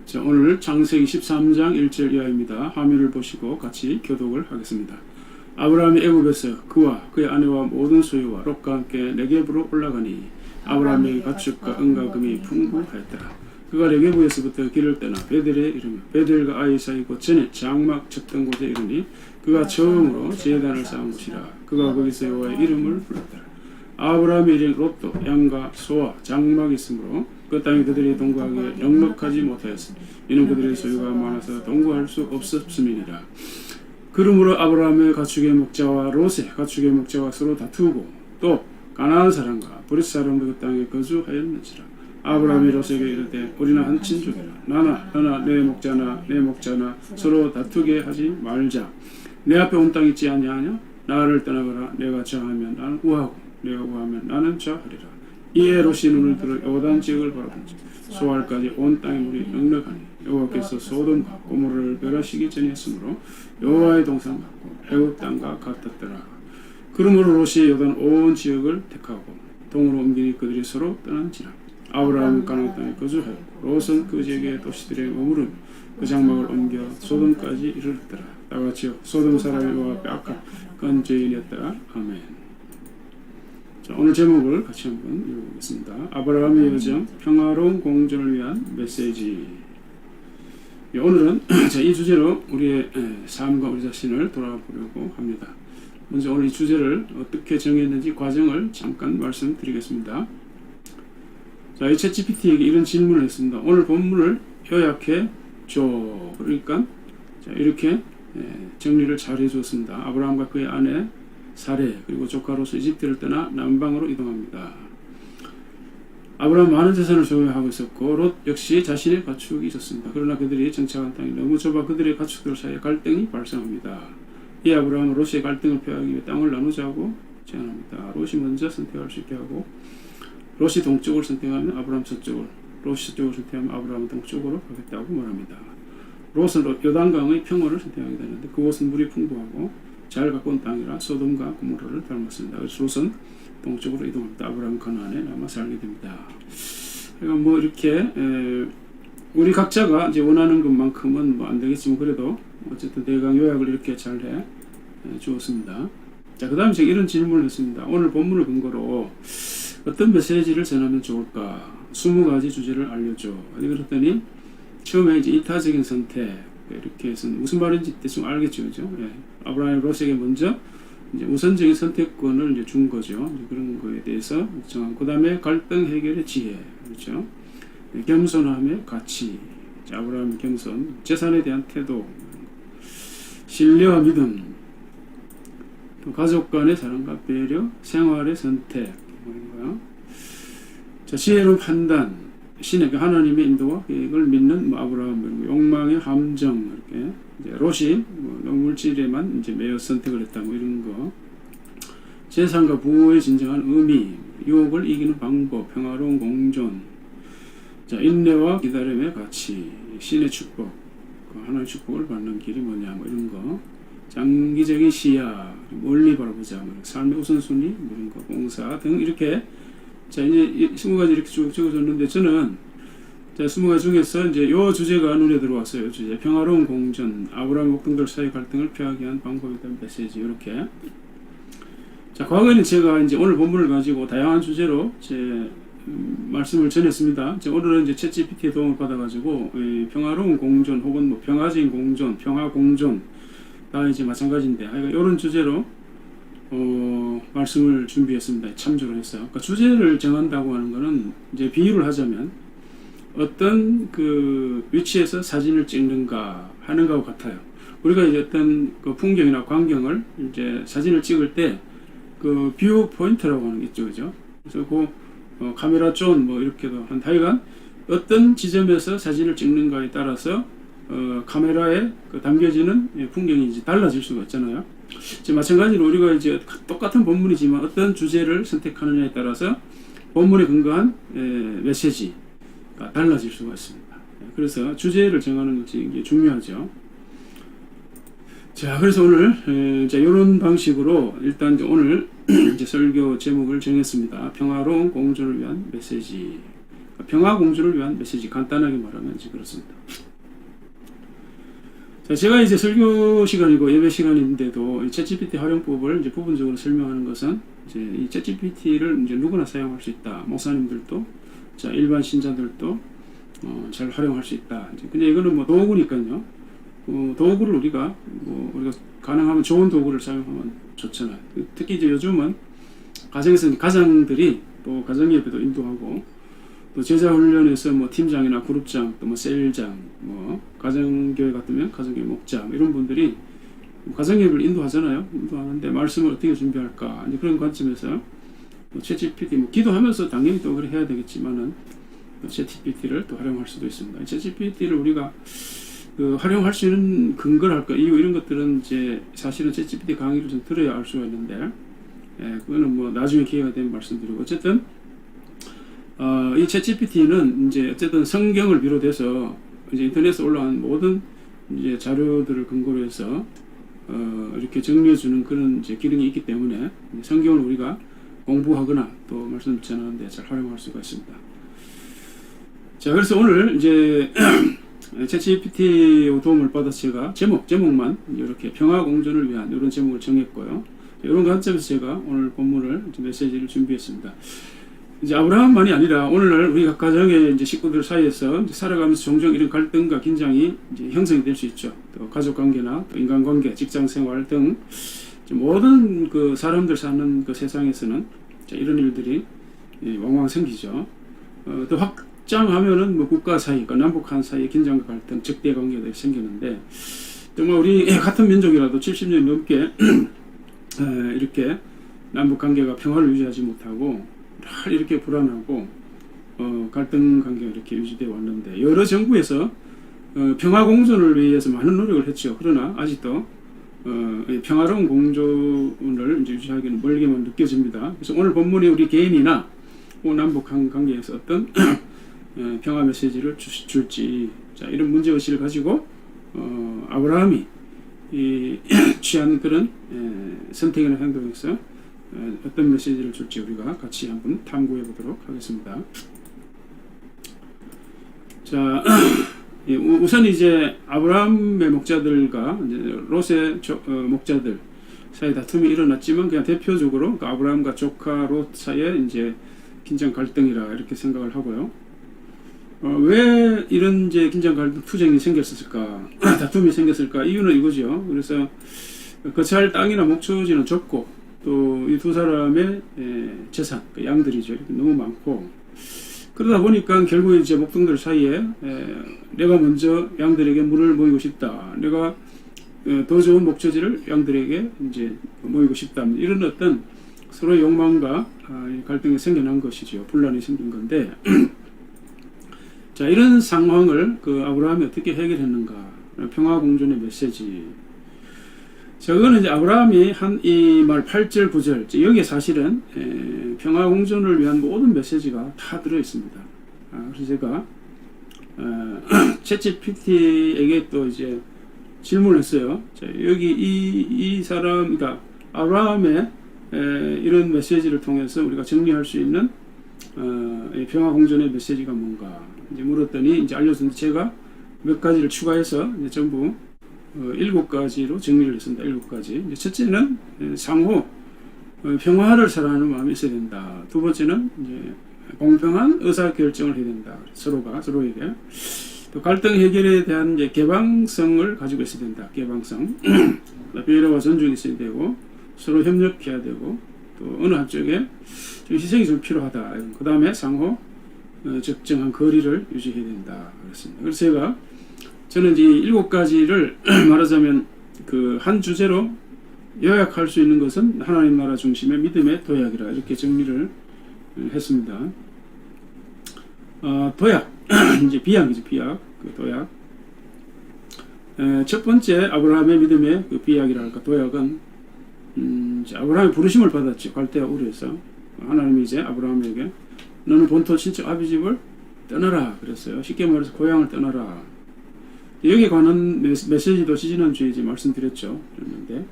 자, 오늘 창세기 13장 1절 이하입니다. 화면을 보시고 같이 교독을 하겠습니다. 아브라함이 애굽에서 그와 그의 아내와 모든 소유와 롯과 함께 네겝으로 올라가니 아브라함에게 가축과 은과 금이 풍부하였더라. 그가 네겝에서부터 길을 떠나 베델에 이르며 베델과 아이 사이 곧 전에 장막 쳤던 곳에 이르니 그가 처음으로 제단을 쌓은 곳이라. 그가 거기서 여호와의 이름을 불렀더라. 아브라함의 일행 롯도 양과 소와 장막이 있으므로 그 땅이 그들이 동거하기에 넉넉하지 못하였으니 이는 그들의 소유가 많아서 동거할 수 없었음이니라. 그러므로 아브라함의 가축의 목자와 롯의 가축의 목자와 서로 다투고 또 가나안 사람과 브릿 사람도 그 땅에 거주하였는지라. 아브라함이 롯에게 이르되 우리는 한 친족이라. 너나 내 목자나 서로 다투게 하지 말자. 내 앞에 온 땅 있지 아니하냐? 나를 떠나거라. 내가 저하면 나는 우하고 내가 우하면 나는 저하리라. 이에 롯이 눈을 들어 요단 지역을 바라본즉 소알까지 온 땅의 물이 넉넉하니 여호와께서 소돔과 고모라를 멸하시기 전이었으므로 여호와의 동산 같고 애굽 땅과 같았더라. 그러므로 롯이 요단 온 지역을 택하고 동으로 옮기니 그들이 서로 떠난지라. 아브라함은 가나안 땅에 거주하였고 롯은 그 지역의 도시들에 머무르며 그 장막을 옮겨 소돔까지 이르렀더라. 다같이요 소돔 사람이 여호와 앞에 악한 건 죄인이었더라. 아멘. 자, 오늘 제목을 같이 한번 읽어보겠습니다. 아브라함의 여정, 평화로운 공존을 위한 메시지. 오늘은 이 주제로 우리의 삶과 우리 자신을 돌아보려고 합니다. 먼저 오늘 이 주제를 어떻게 정했는지 과정을 잠깐 말씀드리겠습니다. 자, 이 챗GPT에게 이런 질문을 했습니다. 오늘 본문을 요약해 줘. 그러니까 자, 이렇게 정리를 잘 해주었습니다. 아브라함과 그의 아내 사레 그리고 조카로서 이집트를 떠나 남방으로 이동합니다. 아브라함 많은 재산을 소유하고 있었고 롯 역시 자신의 가축이 있었습니다. 그러나 그들이 정착한 땅이 너무 좁아 그들의 가축들 사이에 갈등이 발생합니다. 이 아브라함은 롯의 갈등을 피하기 위해 땅을 나누자고 제안합니다. 롯이 먼저 선택할 수 있게 하고 롯이 동쪽을 선택하면 아브라함 서쪽을, 롯이 서쪽을 선택하면 아브라함은 동쪽으로 가겠다고 말합니다. 롯은 요단강의 평원을 선택하게 되는데 그곳은 물이 풍부하고 잘 가까운 땅이라 소돔과 고모라를 닮았습니다. 그래서 롯은 동쪽으로 이동합니다. 아브라함 가나안에 남아 살게 됩니다. 그러니까 뭐 이렇게 우리 각자가 이제 원하는 것만큼은 뭐 안 되겠지만 그래도 어쨌든 대강 요약을 이렇게 잘 해 주었습니다. 자, 그 다음에 제가 이런 질문을 했습니다. 오늘 본문을 근거로 어떤 메시지를 전하면 좋을까? 20가지 주제를 알려줘. 그랬더니 처음에 이제 이타적인 선택 이렇게 해서 무슨 말인지 대충 알겠죠, 그죠? 예. 아브라함이 롯에게 먼저 이제 우선적인 선택권을 이제 준 거죠. 이제 그런 거에 대해서 정한. 그 다음에 갈등 해결의 지혜, 그렇죠? 네, 겸손함의 가치. 자, 아브라함의 겸손, 재산에 대한 태도, 신뢰와 믿음, 또 가족 간의 사랑과 배려, 생활의 선택, 이런 거. 자, 지혜로운 판단, 신의 하나님의 인도와 계획을 믿는 아브라함, 욕망의 함정, 이렇게 이제 롯이 물질에만 이제 매여 선택을 했다, 이런 거. 재산과 부의 진정한 의미, 유혹을 이기는 방법, 평화로운 공존. 자, 인내와 기다림의 가치, 신의 축복, 하나님의 축복을 받는 길이 뭐냐, 이런 거. 장기적인 시야, 멀리 바라보자, 삶의 우선순위, 이런 거, 봉사 등 이렇게. 자, 이제 20가지 이렇게 쭉 적어줬는데 저는 자, 20가지 중에서 이제 요 주제가 눈에 들어왔어요. 주제 평화로운 공존, 아브라함 목동들 사이 갈등을 피하기 위한 방법에 대한 메시지. 이렇게. 자, 과거에는 제가 이제 오늘 본문을 가지고 다양한 주제로 제 말씀을 전했습니다. 오늘은 이제 챗GPT의 도움을 받아가지고 평화로운 공존 혹은 뭐 평화적인 공존, 평화 공존 다 이제 마찬가지인데, 이런 주제로 말씀을 준비했습니다. 참조를 했어요. 그러니까 주제를 정한다고 하는 거는 이제 비유를 하자면 어떤 그 위치에서 사진을 찍는가 하는 것과 같아요. 우리가 이제 어떤 그 풍경이나 광경을 이제 사진을 찍을 때 그 뷰 포인트라고 하는 게 있죠, 그죠? 그래서 그 카메라 존 뭐 이렇게도 한 하여간 어떤 지점에서 사진을 찍는가에 따라서 카메라에 그 담겨지는 풍경이 이제 달라질 수가 있잖아요. 마찬가지로 우리가 이제 똑같은 본문이지만 어떤 주제를 선택하느냐에 따라서 본문에 근거한 메시지가 달라질 수가 있습니다. 그래서 주제를 정하는 것이 이게 중요하죠. 자, 그래서 오늘 이런 방식으로 일단 오늘 이제 설교 제목을 정했습니다. 평화로운 공존을 위한 메시지. 평화 공존을 위한 메시지, 간단하게 말하면 이제 그렇습니다. 자, 제가 이제 설교 시간이고 예배 시간인데도 이 챗GPT 활용법을 이제 부분적으로 설명하는 것은 이제 이 챗GPT를 이제 누구나 사용할 수 있다. 목사님들도, 자, 일반 신자들도 잘 활용할 수 있다. 이제 근데 이거는 뭐 도구니까요. 도구를 우리가 가능하면 좋은 도구를 사용하면 좋잖아요. 특히 이제 요즘은 가정에서 가장들이 또 가정 예배도 인도하고 또 제자 훈련에서 뭐 팀장이나 그룹장 또 뭐 셀장 뭐 가정교회 같으면 가정교회 목자 이런 분들이 가정 예배를 인도하잖아요. 인도하는데 말씀을 어떻게 준비할까 이제 그런 관점에서 챗GPT 뭐 기도하면서 당연히 또 그래 해야 되겠지만은 챗GPT를 또 활용할 수도 있습니다. 챗GPT를 우리가 활용할 수 있는 근거를 할까 이유 이런 것들은 이제 사실은 챗GPT 강의를 좀 들어야 알 수가 있는데 그거는 뭐 나중에 기회가 되면 말씀드리고 어쨌든 이 챗GPT는 이제 어쨌든 성경을 비롯해서 이제 인터넷에 올라온 모든 이제 자료들을 근거로 해서 이렇게 정리해주는 그런 이제 기능이 있기 때문에 성경을 우리가 공부하거나 또 말씀 전하는데 잘 활용할 수가 있습니다. 자, 그래서 오늘 이제 챗GPT 도움을 받아서 제가 제목만 이렇게 평화 공존을 위한 이런 제목을 정했고요. 이런 관점에서 제가 오늘 본문을 메시지를 준비했습니다. 이제 아브라함만이 아니라 오늘날 우리 각 가정의 이제 식구들 사이에서 이제 살아가면서 종종 이런 갈등과 긴장이 이제 형성이 될 수 있죠. 또 가족 관계나 또 인간 관계, 직장 생활 등 모든 그 사람들 사는 그 세상에서는 이런 일들이 왕왕 생기죠. 또 확장하면은 뭐 국가 사이, 그 남북한 사이의 긴장과 갈등, 적대 관계가 생기는데 정말 우리 같은 민족이라도 70년 넘게 이렇게 남북 관계가 평화를 유지하지 못하고 늘 이렇게 불안하고 갈등 관계가 이렇게 유지되어 왔는데 여러 정부에서 평화 공존을 위해서 많은 노력을 했죠. 그러나 아직도 평화로운 공존을 이제 유지하기는 멀게만 느껴집니다. 그래서 오늘 본문이 우리 개인이나 남북한 관계에서 어떤 평화 메시지를 줄지 자, 이런 문제의식을 가지고 아브라함이 취한 그런 선택이나 행동에서 어떤 메시지를 줄지 우리가 같이 한번 탐구해 보도록 하겠습니다. 자, 우선 이제 아브라함의 목자들과 이제 롯의 목자들 사이 다툼이 일어났지만 그냥 대표적으로 그 아브라함과 조카 롯 사이에 이제 긴장 갈등이라 이렇게 생각을 하고요. 왜 이런 이제 긴장 갈등 투쟁이 생겼을까? 다툼이 생겼을까? 이유는 이거죠. 그래서 거처할 땅이나 목초지는 좁고 또 이 두 사람의 재산, 그 양들이죠. 너무 많고 그러다 보니까 결국 이제 목동들 사이에 내가 먼저 양들에게 물을 모이고 싶다. 내가 더 좋은 목초지를 양들에게 이제 모이고 싶다. 이런 어떤 서로의 욕망과 갈등이 생겨난 것이죠. 분란이 생긴 건데 자, 이런 상황을 그 아브라함이 어떻게 해결했는가? 평화 공존의 메시지. 자, 그거는 이제 아브라함이 한 이 말 8절, 9절. 여기에 사실은 평화 공존을 위한 모든 메시지가 다 들어 있습니다. 그래서 제가 챗GPT에게 또 이제 질문을 했어요. 자, 여기 이 사람, 그러니까 아브라함의 이런 메시지를 통해서 우리가 정리할 수 있는 평화 공존의 메시지가 뭔가 이제 물었더니 이제 알려줬는데 제가 몇 가지를 추가해서 이제 전부 7가지로 정리를 했습니다. 7가지. 이제 첫째는 상호 평화를 사랑하는 마음이 있어야 된다. 두 번째는 이제 공평한 의사 결정을 해야 된다. 서로가 서로에게. 또 갈등 해결에 대한 이제 개방성을 가지고 있어야 된다. 개방성. 배려와 존중이 있어야 되고 서로 협력해야 되고 또 어느 한쪽에 좀 희생이 좀 필요하다. 그 다음에 상호 적정한 거리를 유지해야 된다. 그렇습니다. 그래서 제가 저는 이제 7가지를 말하자면 그 한 주제로 요약할 수 있는 것은 하나님 나라 중심의 믿음의 도약이라 이렇게 정리를 했습니다. 도약 이제 비약이죠. 비약 그 도약. 첫 번째 아브라함의 믿음의 그 비약이라 할까 도약은 아브라함이 부르심을 받았죠. 갈대아 우르에서 하나님이 이제 아브라함에게 너는 본토 친척 아비 집을 떠나라 그랬어요. 쉽게 말해서 고향을 떠나라. 여기에 관한 메시지도 지지난주에 이제 말씀드렸죠. 그랬는데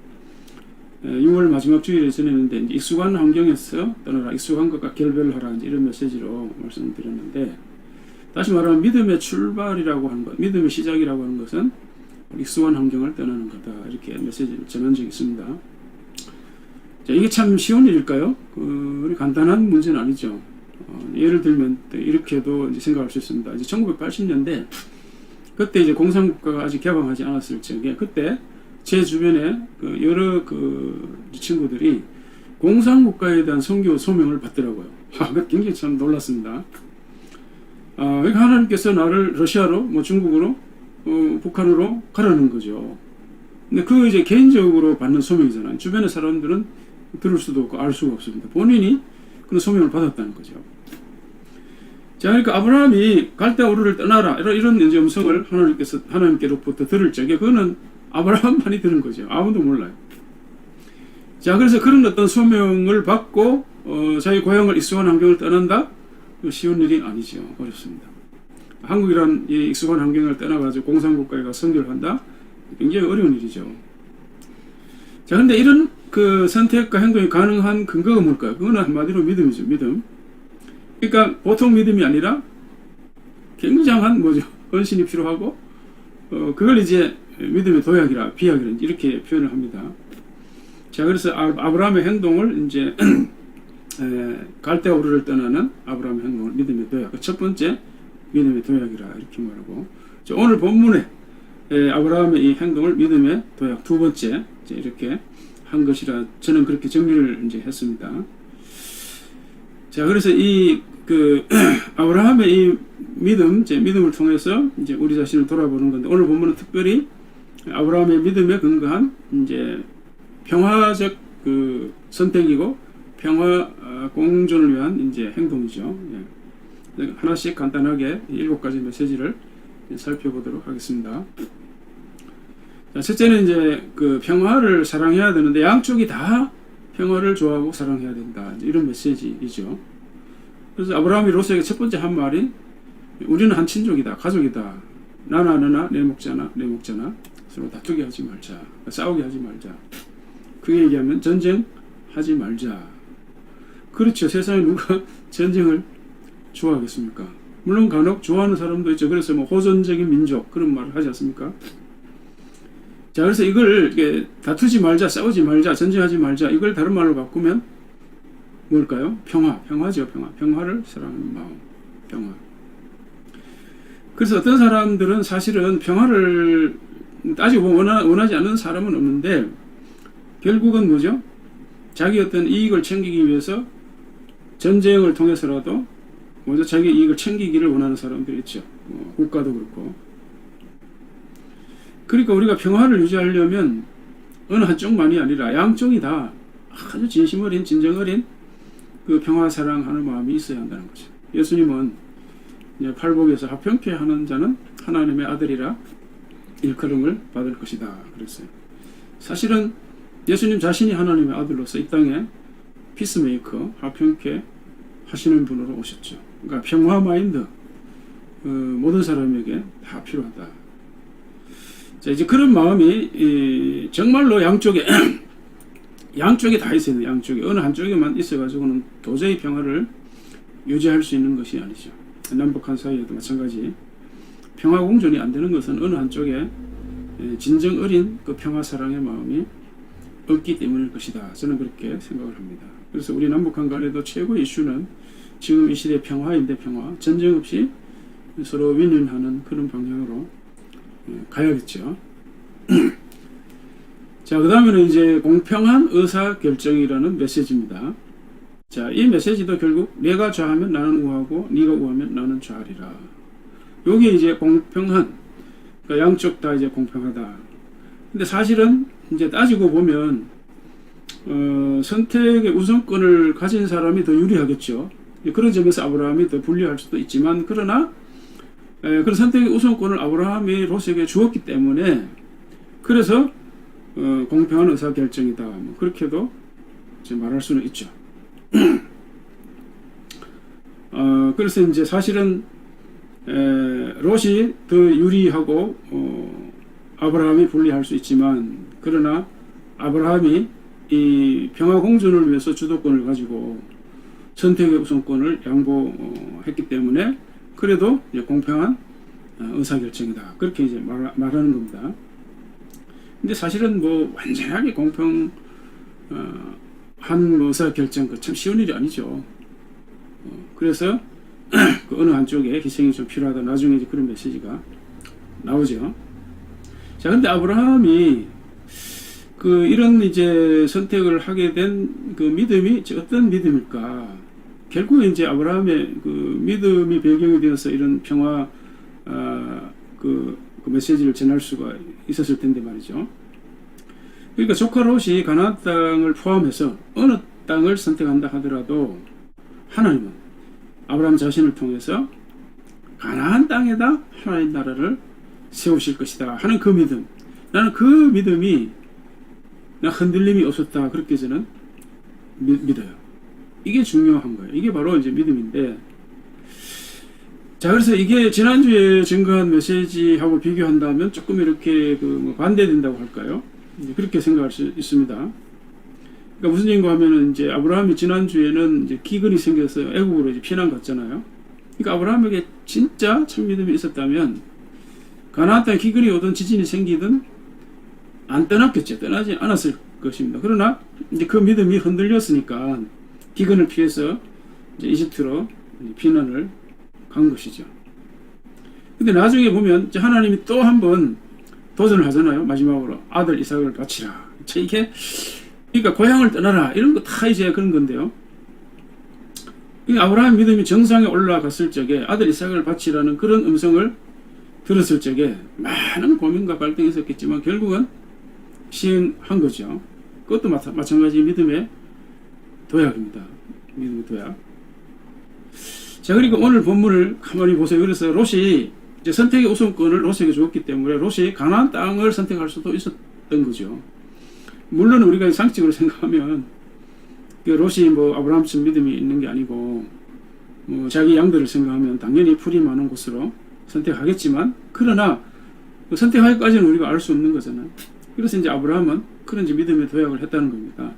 6월 마지막 주일에 전했는데 이제 익숙한 환경에서 떠나라. 익숙한 것과 결별하라. 이런 메시지로 말씀드렸는데 다시 말하면 믿음의 출발이라고 하는 것, 믿음의 시작이라고 하는 것은 익숙한 환경을 떠나는 거다. 이렇게 메시지를 전한 적이 있습니다. 자, 이게 참 쉬운 일일까요? 우리 간단한 문제는 아니죠. 예를 들면 이렇게도 이제 생각할 수 있습니다. 이제 1980년대 그때 이제 공산국가가 아직 개방하지 않았을 적에 그때 제 주변에 여러 친구들이 공산국가에 대한 선교 소명을 받더라고요. 그 굉장히 참 놀랐습니다. 그러니까 하나님께서 나를 러시아로, 뭐 중국으로, 북한으로 가라는 거죠. 근데 그 이제 개인적으로 받는 소명이잖아요. 주변의 사람들은 들을 수도 없고 알 수가 없습니다. 본인이 그런 소명을 받았다는 거죠. 자, 그러니까 아브라함이 갈대아 우르를 떠나라 이런 이제 음성을 하나님께로부터 들을 적에 그거는 아브라함만이 들은 거죠. 아무도 몰라요. 자, 그래서 그런 어떤 소명을 받고 자기 고향을 익숙한 환경을 떠난다? 쉬운 일이 아니죠. 어렵습니다. 한국이란 이 익숙한 환경을 떠나가지고 공산국가에 가서 선교를 한다? 굉장히 어려운 일이죠. 자, 근데 이런 그 선택과 행동이 가능한 근거가 뭘까요? 그거는 한마디로 믿음이죠. 믿음. 그러니까 보통 믿음이 아니라 굉장한 헌신이 필요하고 그걸 이제 믿음의 도약이라 비약이라 이렇게 표현을 합니다. 자, 그래서 아브라함의 행동을 이제 갈대아 우르를 떠나는 아브라함의 행동을 믿음의 도약. 첫 번째 믿음의 도약이라 이렇게 말하고, 자, 오늘 본문에 아브라함의 이 행동을 믿음의 도약 두 번째 이렇게 한 것이라 저는 그렇게 정리를 이제 했습니다. 자, 그래서 아브라함의 이 믿음을 통해서 이제 우리 자신을 돌아보는 건데, 오늘 본문은 특별히 아브라함의 믿음에 근거한 이제 평화적 선택이고 평화 공존을 위한 이제 행동이죠. 예. 하나씩 간단하게 7가지 메시지를 살펴보도록 하겠습니다. 자, 첫째는 이제 평화를 사랑해야 되는데 양쪽이 다 평화를 좋아하고 사랑해야 된다. 이런 메시지이죠. 그래서 아브라함이 롯에게 첫 번째 한 말이 우리는 한 친족이다, 가족이다. 나나 너나 내 목자나 내 목자나 서로 다투게 하지 말자, 싸우게 하지 말자. 그게 얘기하면 전쟁하지 말자. 그렇죠. 세상에 누가 전쟁을 좋아하겠습니까? 물론 간혹 좋아하는 사람도 있죠. 그래서 호전적인 민족 그런 말을 하지 않습니까? 자, 그래서 이걸 다투지 말자, 싸우지 말자, 전쟁하지 말자, 이걸 다른 말로 바꾸면 뭘까요? 평화죠. 평화를 사랑하는 마음, 평화. 그래서 어떤 사람들은 사실은 평화를 따지고 원하지 않는 사람은 없는데 결국은 뭐죠? 자기 어떤 이익을 챙기기 위해서 전쟁을 통해서라도 먼저 자기 이익을 챙기기를 원하는 사람들이 있죠. 국가도 그렇고. 그러니까 우리가 평화를 유지하려면 어느 한쪽만이 아니라 양쪽이 다 아주 진심 어린, 진정 어린 그 평화 사랑하는 마음이 있어야 한다는 거죠. 예수님은 팔복에서 화평케 하는 자는 하나님의 아들이라 일컬음을 받을 것이다 그랬어요. 사실은 예수님 자신이 하나님의 아들로서 이 땅에 피스메이커, 화평케 하시는 분으로 오셨죠. 그러니까 평화 마인드, 모든 사람에게 다 필요하다. 자, 이제 그런 마음이 정말로 양쪽에 다 있어야 돼요. 양쪽에 어느 한쪽에만 있어가지고는 도저히 평화를 유지할 수 있는 것이 아니죠. 남북한 사이에도 마찬가지. 평화 공존이 안 되는 것은 어느 한쪽에 진정 어린 그 평화 사랑의 마음이 없기 때문일 것이다. 저는 그렇게 생각을 합니다. 그래서 우리 남북한 간에도 최고의 이슈는 지금 이 시대 평화인데 평화, 전쟁 없이 서로 윈윈하는 그런 방향으로 가야겠죠. 자, 그 다음에는 이제 공평한 의사결정이라는 메시지입니다. 자, 이 메시지도 결국 내가 좌하면 나는 우하고 네가 우하면 나는 좌하리라. 요게 이제 공평한, 그러니까 양쪽 다 이제 공평하다. 근데 사실은 이제 따지고 보면 선택의 우선권을 가진 사람이 더 유리하겠죠. 그런 점에서 아브라함이 더 불리할 수도 있지만, 그러나 그런 선택의 우선권을 아브라함이 롯에게 주었기 때문에 그래서 공평한 의사결정이다. 그렇게도 말할 수는 있죠. 그래서 이제 사실은 롯이 더 유리하고 아브라함이 불리할 수 있지만, 그러나 아브라함이 이 평화 공존을 위해서 주도권을 가지고 선택의 우선권을 양보했기 때문에 그래도 이제 공평한 의사결정이다. 그렇게 이제 말하는 겁니다. 근데 사실은 뭐 완전하게 공평한 의사결정 참 쉬운 일이 아니죠. 그래서 그 어느 한쪽에 희생이 좀 필요하다. 나중에 이제 그런 메시지가 나오죠. 자, 근데 아브라함이 그 이런 이제 선택을 하게 된 그 믿음이 어떤 믿음일까? 결국에 이제 아브라함의 그 믿음이 배경이 되어서 이런 평화 그 메시지를 전할 수가 있었을 텐데 말이죠. 그러니까 조카 롯이 가나안 땅을 포함해서 어느 땅을 선택한다 하더라도 하나님은 아브라함 자신을 통해서 가나안 땅에다 하나님 나라를 세우실 것이다 하는 그 믿음. 나는 그 믿음이 흔들림이 없었다. 그렇게 저는 믿어요. 이게 중요한 거예요. 이게 바로 이제 믿음인데, 자, 그래서 이게 지난주에 증거한 메시지하고 비교한다면 조금 이렇게 그 반대된다고 할까요? 이제 그렇게 생각할 수 있습니다. 그러니까 무슨 얘기인가 하면은 이제 아브라함이 지난주에는 이제 기근이 생겨서 애국으로 이제 피난 갔잖아요. 그러니까 아브라함에게 진짜 참 믿음이 있었다면 가나안 땅에 기근이 오든 지진이 생기든 안 떠났겠죠. 떠나지 않았을 것입니다. 그러나 이제 그 믿음이 흔들렸으니까 기근을 피해서 이제 이집트로 피난을 간 것이죠. 근데 나중에 보면 이제 하나님이 또 한 번 도전을 하잖아요. 마지막으로 아들 이삭을 바치라. 이게 그러니까 고향을 떠나라 이런 거 다 이제 그런 건데요. 아브라함 믿음이 정상에 올라갔을 적에 아들 이삭을 바치라는 그런 음성을 들었을 적에 많은 고민과 갈등이 있었겠지만 결국은 시행한 거죠. 그것도 마찬가지 믿음의 도약입니다. 믿음의 도약. 자, 그리고 오늘 본문을 가만히 보세요. 그래서 롯이 이제 선택의 우선권을 롯에게 줬기 때문에 롯이 가나안 땅을 선택할 수도 있었던 거죠. 물론 우리가 상식적으로 생각하면 롯이 뭐 아브라함처럼 믿음이 있는 게 아니고 뭐 자기 양들을 생각하면 당연히 풀이 많은 곳으로 선택하겠지만 그러나 선택하기까지는 우리가 알 수 없는 거잖아요. 그래서 이제 아브라함은 그런 이제 믿음의 도약을 했다는 겁니다.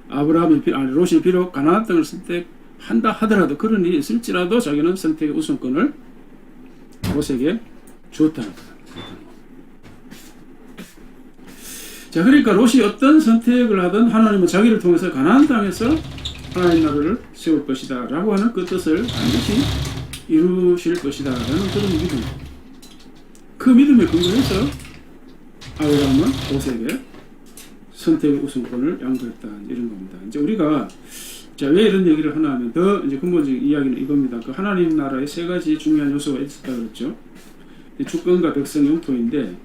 롯이 비록 가나안 땅을 선택한다 하더라도 그런 일이 있을지라도 자기는 선택의 우선권을 롯에게 주었다는 거다. 자, 그러니까 롯이 어떤 선택을 하든 하나님은 자기를 통해서 가나안 땅에서 하나님 나라를 세울 것이다 라고 하는 그 뜻을 반드시 이루실 것이다 라는 그런 믿음. 그 믿음에 근거해서 아브라함은 롯에게 선택의 우선권을 양보했다 이런 겁니다. 이제 우리가 자, 왜 이런 얘기를 하나 하면 더 이제 근본적인 이야기는 이겁니다. 그 하나님 나라의 세 가지 중요한 요소가 있었다 그랬죠. 주권과 백성 영토인데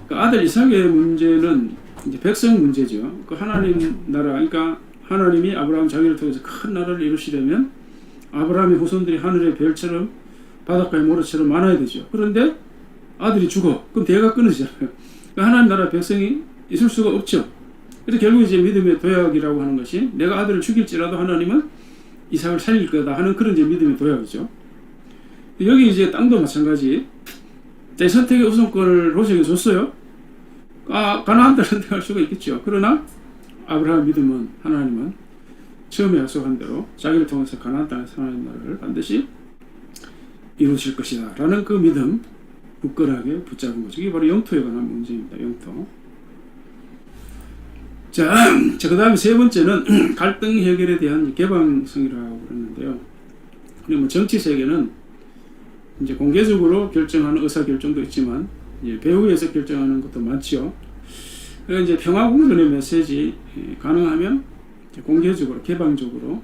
그 아들 이삭의 문제는 이제 백성 문제죠. 그 하나님 나라, 그러니까 하나님이 아브라함 자기를 통해서 큰 나라를 이루시려면 아브라함의 후손들이 하늘의 별처럼 바닷가의 모래처럼 많아야 되죠. 그런데 아들이 죽어. 그럼 대가 끊어지잖아요. 그러니까 하나님 나라 백성이 있을 수가 없죠. 그래서 결국 이제 믿음의 도약이라고 하는 것이 내가 아들을 죽일지라도 하나님은 이삭을 살릴 거다 하는 그런 이제 믿음의 도약이죠. 여기 이제 땅도 마찬가지. 내 선택의 우선권을 롯에게 줬어요. 가나안 땅을 선택할 수가 있겠죠. 그러나 아브라함 믿음은 하나님은 처음에 약속한 대로 자기를 통해서 가나안 땅에서 하나님 나라를 반드시 이루실 것이다 라는 그 믿음 굳건하게 붙잡은 거죠. 이게 바로 영토에 관한 문제입니다. 영토. 자, 그 다음에 세 번째는 갈등 해결에 대한 개방성이라고 그러는데요. 그리고 뭐 정치 세계는 이제 공개적으로 결정하는 의사 결정도 있지만 배후에서 결정하는 것도 많죠. 그래서 이제 평화 공존의 메시지 가능하면 공개적으로 개방적으로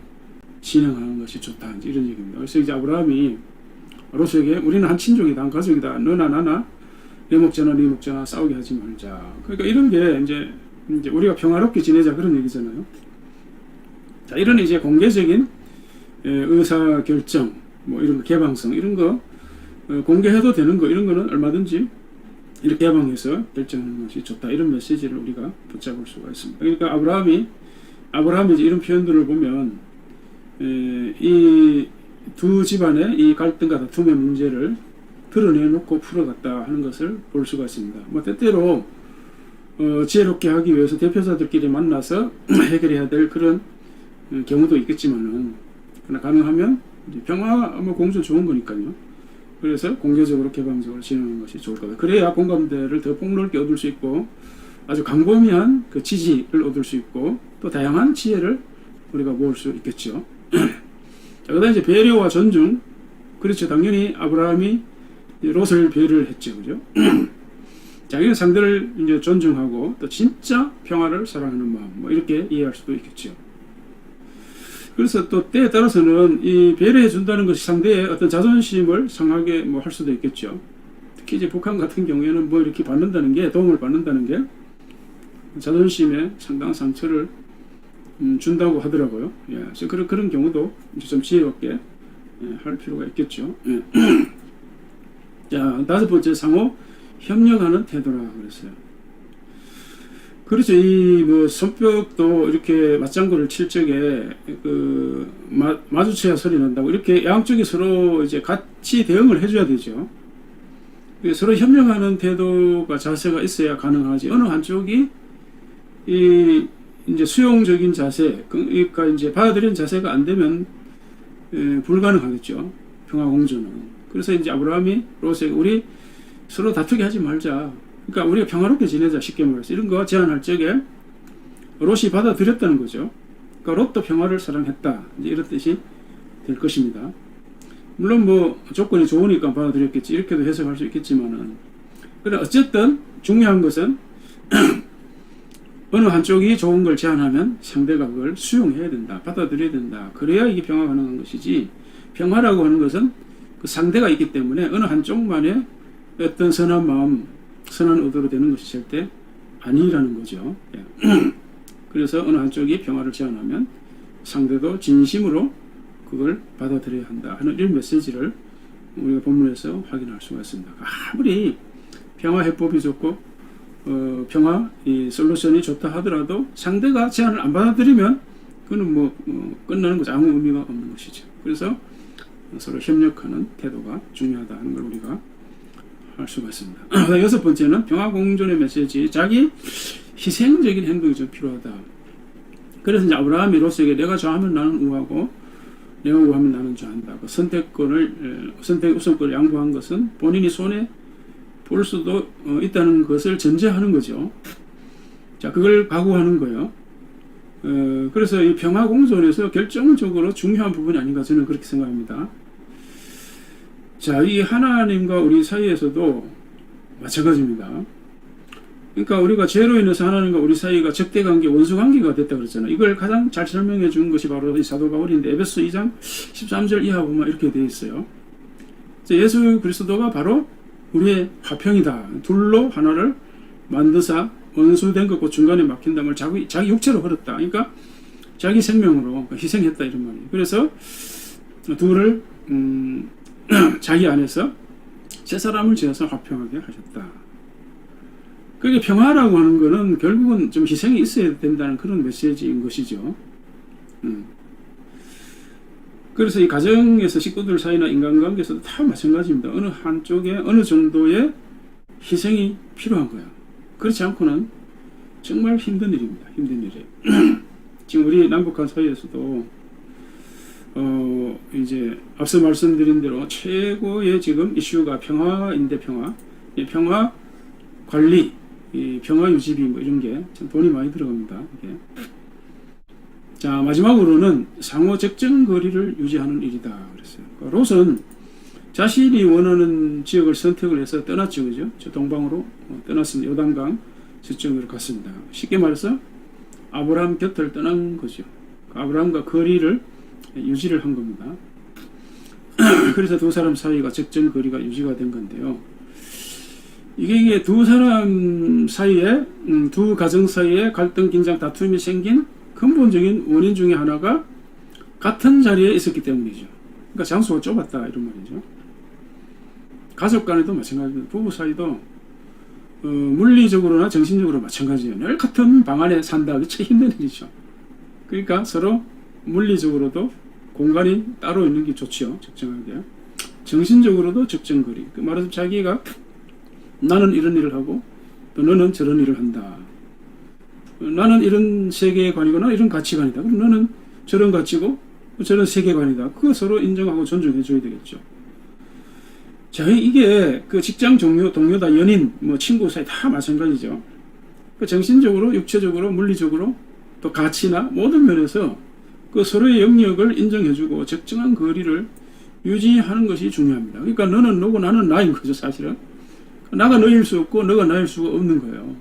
진행하는 것이 좋다 이런 얘기입니다. 그래서 이제 아브라함이 롯에게 우리는 한 친족이다, 한 가족이다. 너나 나나 내 목자나 네 목자나 싸우게 하지 말자. 그러니까 이런 게 이제 우리가 평화롭게 지내자 그런 얘기잖아요. 자, 이런 이제 공개적인 의사 결정, 뭐 이런 거 개방성 이런 거 공개해도 되는 거 이런 거는 얼마든지 이렇게 개방해서 결정하는 것이 좋다 이런 메시지를 우리가 붙잡을 수가 있습니다. 그러니까 아브라함이 이제 이런 표현들을 보면 이 두 집안의 이 갈등과 다툼의 문제를 드러내놓고 풀어갔다 하는 것을 볼 수가 있습니다. 뭐 때때로 지혜롭게 하기 위해서 대표자들끼리 만나서 해결해야 될 그런 경우도 있겠지만은 그러나 가능하면 평화 뭐 공존 좋은 거니까요. 그래서 공개적으로 개방적으로 진행하는 것이 좋을 거다. 그래야 공감대를 더 폭넓게 얻을 수 있고 아주 광범위한 그 지지를 얻을 수 있고 또 다양한 지혜를 우리가 모을 수 있겠죠. 자, 그다음에 이제 배려와 존중. 그렇죠. 당연히 아브라함이 롯을 배려를 했죠. 그죠? 자기는 상대를 이제 존중하고 또 진짜 평화를 사랑하는 마음, 뭐 이렇게 이해할 수도 있겠죠. 그래서 또 때에 따라서는 이 배려해 준다는 것이 상대의 어떤 자존심을 상하게 뭐 할 수도 있겠죠. 특히 이제 북한 같은 경우에는 뭐 이렇게 받는다는 게, 도움을 받는다는 게 자존심에 상당한 상처를 준다고 하더라고요. 예, 그래서 그런 경우도 이제 좀 지혜롭게 할 필요가 있겠죠. 예. 자, 다섯 번째, 상호 협력하는 태도라 그랬어요. 그렇죠. 이 뭐 손뼉도 이렇게 맞장구를 칠 적에 그 마주쳐야 소리 난다고 이렇게 양쪽이 서로 이제 같이 대응을 해줘야 되죠. 서로 협력하는 태도가 자세가 있어야 가능하지. 어느 한쪽이 이 이제 수용적인 자세, 그러니까 이제 받아들이는 자세가 안 되면 불가능하겠죠. 평화 공존은. 그래서 이제 아브라함이 롯에게 우리 서로 다투게 하지 말자. 그러니까 우리가 평화롭게 지내자, 쉽게 말해서 이런 거 제안할 적에 롯이 받아들였다는 거죠. 그러니까 롯도 평화를 사랑했다. 이제 이런 뜻이 될 것입니다. 물론 뭐 조건이 좋으니까 받아들였겠지 이렇게도 해석할 수 있겠지만은 그래 어쨌든 중요한 것은 어느 한쪽이 좋은 걸 제안하면 상대가 그걸 수용해야 된다, 받아들여야 된다. 그래야 이게 평화가 가능한 것이지. 평화라고 하는 것은 그 상대가 있기 때문에 어느 한쪽만의 어떤 선한 마음, 선한 의도로 되는 것이 절대 아니라는 거죠. 그래서 어느 한쪽이 평화를 제안하면 상대도 진심으로 그걸 받아들여야 한다 하는 이런 메시지를 우리가 본문에서 확인할 수가 있습니다. 아무리 평화 해법이 좋고 평화 이 솔루션이 좋다 하더라도 상대가 제안을 안 받아들이면 그는 끝나는 거죠. 아무 의미가 없는 것이죠. 그래서 서로 협력하는 태도가 중요하다 하는 걸 우리가 할 수가 있습니다. 여섯 번째는 평화 공존의 메시지, 자기 희생적인 행동이 좀 필요하다. 그래서 이제 아브라함이 롯에게 내가 좌하면 나는 우하고 내가 우하면 나는 좌한다. 그 선택 우선권을 양보한 것은 본인이 손에 볼 수도 있다는 것을 전제하는 거죠. 자, 그걸 각오하는 거예요. 그래서 이 평화 공존에서 결정적으로 중요한 부분이 아닌가 저는 그렇게 생각합니다. 자, 이 하나님과 우리 사이에서도 마찬가지입니다. 그러니까 우리가 죄로 인해서 하나님과 우리 사이가 적대관계, 원수관계가 됐다 그랬잖아요. 이걸 가장 잘 설명해 준 것이 바로 이 사도 바울인데 에베소 2장 13절 이하 보면 이렇게 되어 있어요. 예수 그리스도가 바로 우리의 화평이다. 둘로 하나를 만드사 원수된 것과 중간에 막힌 담을 자기 육체로 걸었다. 그러니까 자기 생명으로 희생했다 이런 말이에요. 그래서 둘을 자기 안에서 새 사람을 지어서 화평하게 하셨다. 그게 평화라고 하는 거는 결국은 좀 희생이 있어야 된다는 그런 메시지인 것이죠. 그래서 이 가정에서 식구들 사이나 인간관계에서도 다 마찬가지입니다. 어느 한쪽에 어느 정도의 희생이 필요한 거야. 그렇지 않고는 정말 힘든 일입니다. 힘든 일이에요. 지금 우리 남북한 사이에서도 이제 앞서 말씀드린 대로 최고의 지금 이슈가 평화인데 평화 관리, 이 평화 유지비 뭐 이런 게 참 돈이 많이 들어갑니다. 이게. 자, 마지막으로는 상호 적정 거리를 유지하는 일이다 그랬어요. 그러니까 롯은 자신이 원하는 지역을 선택을 해서 떠났죠, 그죠? 저 동방으로 떠났습니다. 요단강 저쪽으로 갔습니다. 쉽게 말해서 아브라함 곁을 떠난 거죠. 아브라함과 거리를 유지를 한 겁니다. 그래서 두 사람 사이가 적정 거리가 유지가 된 건데요. 이게 두 사람 사이에 두 가정 사이에 갈등, 긴장, 다툼이 생긴 근본적인 원인 중에 하나가 같은 자리에 있었기 때문이죠. 그러니까 장소가 좁았다 이런 말이죠. 가족 간에도 마찬가지입니다. 부부 사이도 물리적으로나 정신적으로 마찬가지예요. 늘 같은 방 안에 산다. 그게 참 힘든 일이죠. 그러니까 서로 물리적으로도 공간이 따로 있는 게 좋죠. 적정하게. 정신적으로도 적정거리. 그 말하자면 자기가 나는 이런 일을 하고 또 너는 저런 일을 한다. 나는 이런 세계관이거나 이런 가치관이다. 그럼 너는 저런 가치고 저런 세계관이다. 그거 서로 인정하고 존중해 줘야 되겠죠. 자, 이게 그 직장 동료다, 연인, 뭐 친구 사이 다 마찬가지죠. 그 정신적으로, 육체적으로, 물리적으로, 또 가치나 모든 면에서 그 서로의 영역을 인정해주고 적정한 거리를 유지하는 것이 중요합니다. 그러니까 너는 너고 나는 나인 거죠, 사실은. 나가 너일 수 없고 너가 나일 수가 없는 거예요.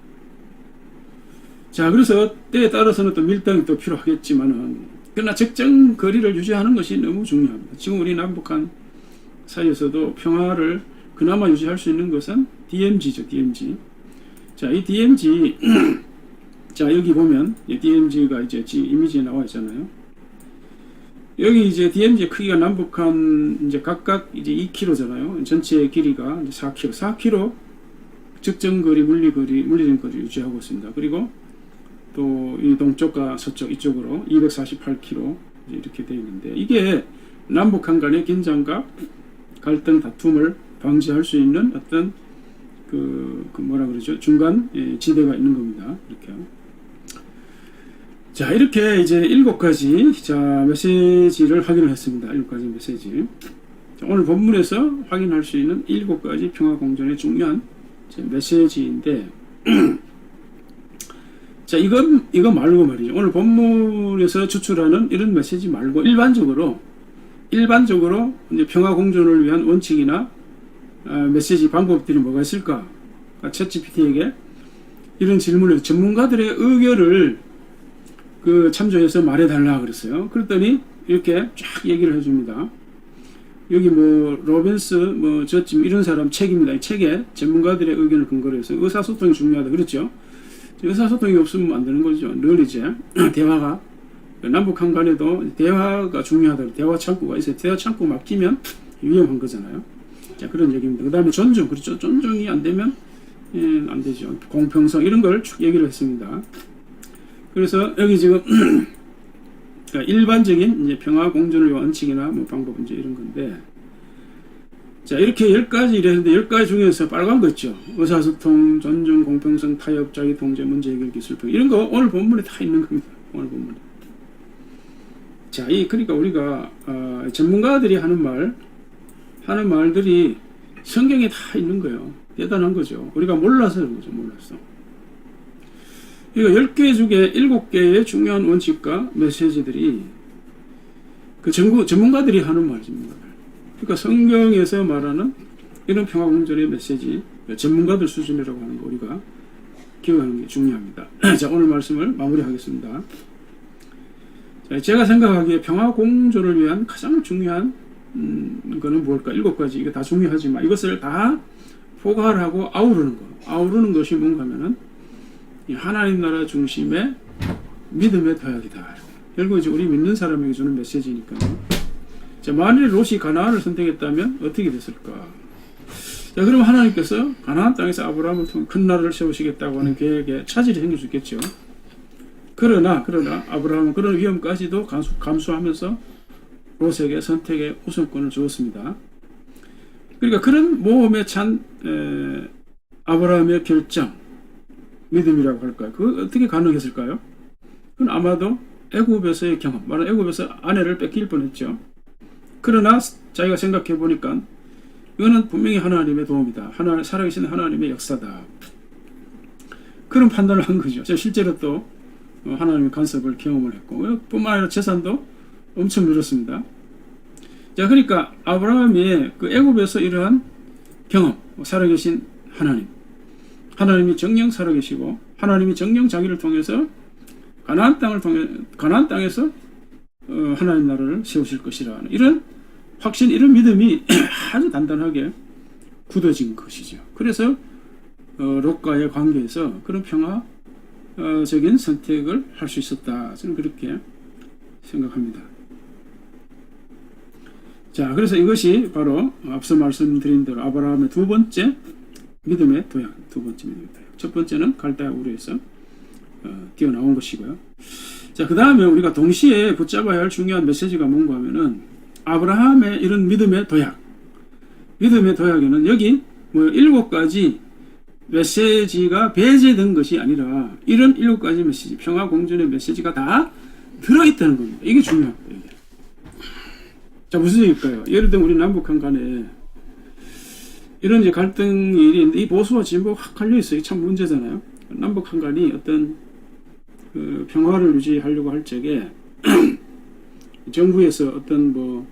자, 그래서 때에 따라서는 또 밀당이 또 필요하겠지만은, 그러나 적정 거리를 유지하는 것이 너무 중요합니다. 지금 우리 남북한 사이에서도 평화를 그나마 유지할 수 있는 것은 DMZ죠, DMZ. 자, 이 DMZ, 자, 여기 보면, DMZ가 이제 이미지에 나와 있잖아요. 여기 이제 DMZ 크기가 남북한 이제 각각 이제 2km잖아요. 전체 길이가 이제 4km. 4km 적정거리, 물리적 거리 유지하고 있습니다. 그리고 또 이 동쪽과 서쪽 이쪽으로 248km 이렇게 되어 있는데, 이게 남북한 간의 긴장과 갈등, 다툼을 방지할 수 있는 어떤 그 뭐라 그러죠? 중간 지대가 있는 겁니다. 이렇게. 자, 이렇게 이제 7가지 자 메시지를 확인을 했습니다. 7가지 메시지. 자, 오늘 본문에서 확인할 수 있는 7가지 평화 공존의 중요한 메시지인데, 자, 이거 말고 말이죠. 오늘 본문에서 추출하는 이런 메시지 말고 일반적으로 이제 평화 공존을 위한 원칙이나 메시지 방법들이 뭐가 있을까? 챗GPT에게 이런 질문을 전문가들의 의견을 그 참조해서 말해달라 그랬어요. 그랬더니 이렇게 쫙 얘기를 해줍니다. 여기 뭐 로벤스 뭐 저쯤 이런 사람 책입니다. 이 책에 전문가들의 의견을 근거로 해서 의사소통이 중요하다 그랬죠. 의사소통이 없으면 안 되는 거죠. 늘 이제 대화가 남북한 간에도 대화가 중요하다. 대화 창구가 있어요. 대화 창구 막히면 위험한 거잖아요. 자, 그런 얘기입니다. 그 다음에 존중, 그렇죠. 존중이 안 되면 안 되죠. 공평성 이런 걸 쭉 얘기를 했습니다. 그래서 여기 지금 일반적인 이제 평화 공존의 원칙이나 뭐 방법 이제 이런 건데, 자, 이렇게 10가지 이랬는데 10가지 중에서 빨간 거 있죠. 의사소통, 존중, 공평성, 타협, 자기 통제, 문제 해결 기술 평 이런 거 오늘 본문에 다 있는 겁니다. 오늘 본문에. 자, 그러니까 우리가 전문가들이 하는 말들이 성경에 다 있는 거예요. 대단한 거죠. 우리가 몰라서 그런 거죠. 몰라서. 이거 10개 중에 7개의 중요한 원칙과 메시지들이 그 전문가들이 하는 말입니다. 그러니까 성경에서 말하는 이런 평화공존의 메시지, 전문가들 수준이라고 하는 거 우리가 기억하는 게 중요합니다. 자, 오늘 말씀을 마무리하겠습니다. 자, 제가 생각하기에 평화공존을 위한 가장 중요한 거는 무엇일까? 7가지, 이거 다 중요하지만 이것을 다 포괄하고 아우르는 것이 뭔가 하면은 하나님 나라 중심의 믿음의 도약이다. 결국 이제 우리 믿는 사람에게 주는 메시지니까요. 자, 만일 롯이 가나안을 선택했다면 어떻게 됐을까? 자, 그럼 하나님께서 가나안 땅에서 아브라함을 통해 큰 나라를 세우시겠다고 하는 계획에 차질이 생길 수 있겠죠. 그러나 아브라함은 그런 위험까지도 감수하면서 롯에게 선택의 우선권을 주었습니다. 그러니까 그런 모험에 찬 아브라함의 결정, 믿음이라고 할까요? 그거 어떻게 가능했을까요? 그건 아마도 애굽에서의 경험, 말은 애굽에서 아내를 뺏길 뻔했죠. 그러나 자기가 생각해 보니까 이거는 분명히 하나님의 도움이다. 살아계신 하나님의 역사다. 그런 판단을 한 거죠. 실제로 또 하나님의 간섭을 경험을 했고, 뿐만 아니라 재산도 엄청 늘었습니다. 자, 그러니까 아브라함이 그 애굽에서 이러한 경험, 살아계신 하나님이 정령 살아계시고 하나님이 정령 자기를 통해서 가나안 땅에서 하나님 나라를 세우실 것이라는 이런 확신, 이런 믿음이 아주 단단하게 굳어진 것이죠. 그래서 롯과의 관계에서 그런 평화적인 선택을 할 수 있었다. 저는 그렇게 생각합니다. 자, 그래서 이것이 바로 앞서 말씀드린 대로 아브라함의 두 번째 믿음의 도약. 첫 번째는 갈대아 우르에서 뛰어나온 것이고요. 자, 그 다음에 우리가 동시에 붙잡아야 할 중요한 메시지가 뭔가 하면은 아브라함의 이런 믿음의 도약에는 여기 뭐 7가지 메시지가 배제된 것이 아니라 이런 7가지 메시지, 평화 공존의 메시지가 다 들어있다는 겁니다. 이게 중요합니다. 이게. 자, 무슨 얘기일까요? 예를 들면 우리 남북한 간에 이런 이제 갈등이 있는데 이 보수와 진보가 확 갈려 있어요. 참 문제잖아요. 남북 한간이 어떤 그 평화를 유지하려고 할 적에 정부에서 어떤 뭐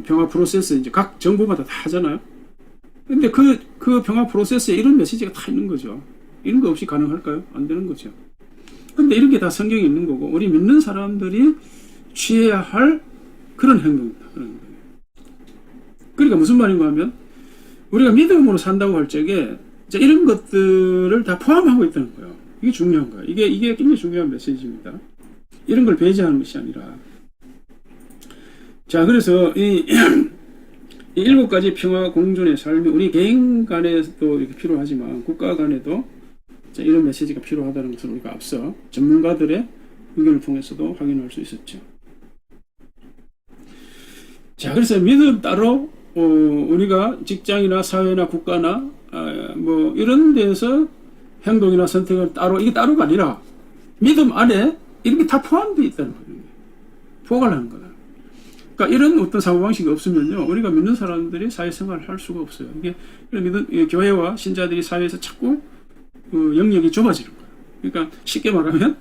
평화 프로세스 이제 각 정부마다 다 하잖아요. 근데 그 평화 프로세스에 이런 메시지가 다 있는 거죠. 이런 거 없이 가능할까요? 안 되는 거죠. 근데 이런 게 다 성경에 있는 거고 우리 믿는 사람들이 취해야 할 그런 행동이다. 그러니까 무슨 말인가 하면 우리가 믿음으로 산다고 할 적에 이런 것들을 다 포함하고 있다는 거예요. 이게 중요한 거예요. 이게 굉장히 중요한 메시지입니다. 이런 걸 배제하는 것이 아니라. 자, 그래서 이 7가지 평화 공존의 삶이 우리 개인 간에도 이렇게 필요하지만 국가 간에도 이런 메시지가 필요하다는 것을 우리가 앞서 전문가들의 의견을 통해서도 확인할 수 있었죠. 자, 그래서 믿음 따로 우리가 직장이나 사회나 국가나 뭐 이런 데서 행동이나 선택을 따로 이게 따로가 아니라 믿음 안에 이런 게 다 포함되어 있다는 거예요. 포괄하는 거다. 그러니까 이런 어떤 사고방식이 없으면요 우리가 믿는 사람들이 사회생활을 할 수가 없어요. 이게 믿는 교회와 신자들이 사회에서 자꾸 영역이 좁아지는 거예요. 그러니까 쉽게 말하면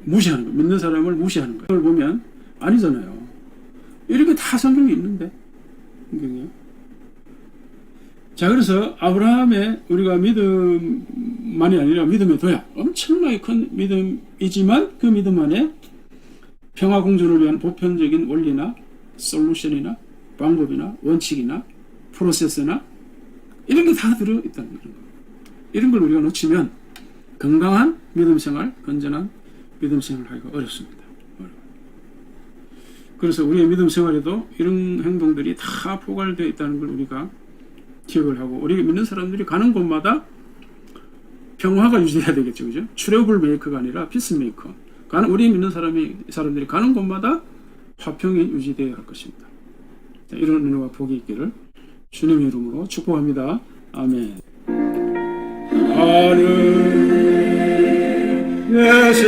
무시하는 거예요. 믿는 사람을 무시하는 거예요. 그걸 보면 아니잖아요. 이렇게 다 성경이 있는데 성경이요. 자, 그래서 아브라함의 우리가 믿음만이 아니라 믿음의 도약, 엄청나게 큰 믿음이지만 그 믿음 안에 평화 공존을 위한 보편적인 원리나 솔루션이나 방법이나 원칙이나 프로세스나 이런 게 다 들어있다는 거예요. 이런 걸 우리가 놓치면 건강한 믿음 생활, 건전한 믿음 생활을 하기가 어렵습니다. 그래서 우리의 믿음 생활에도 이런 행동들이 다 포괄되어 있다는 걸 우리가 기억을 하고 우리 믿는 사람들이 가는 곳마다 평화가 유지돼야 되겠죠. 그죠? 트러블 메이커가 아니라 피스 메이커. 우리 믿는 사람들이 가는 곳마다 화평이 유지되어야 할 것입니다. 자, 이런 은혜와 복이 있기를 주님의 이름으로 축복합니다. 아멘. 하늘 계신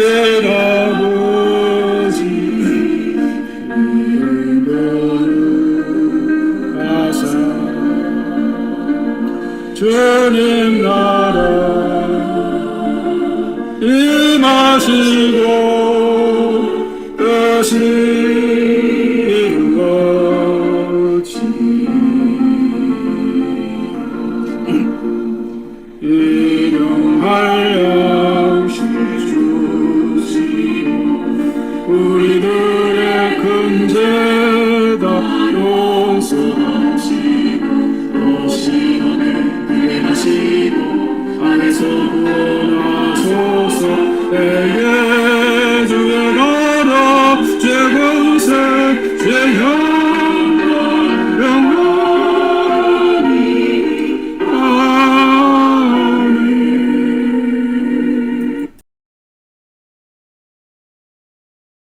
아버지 은혜는 가사 주님 나라 임하시고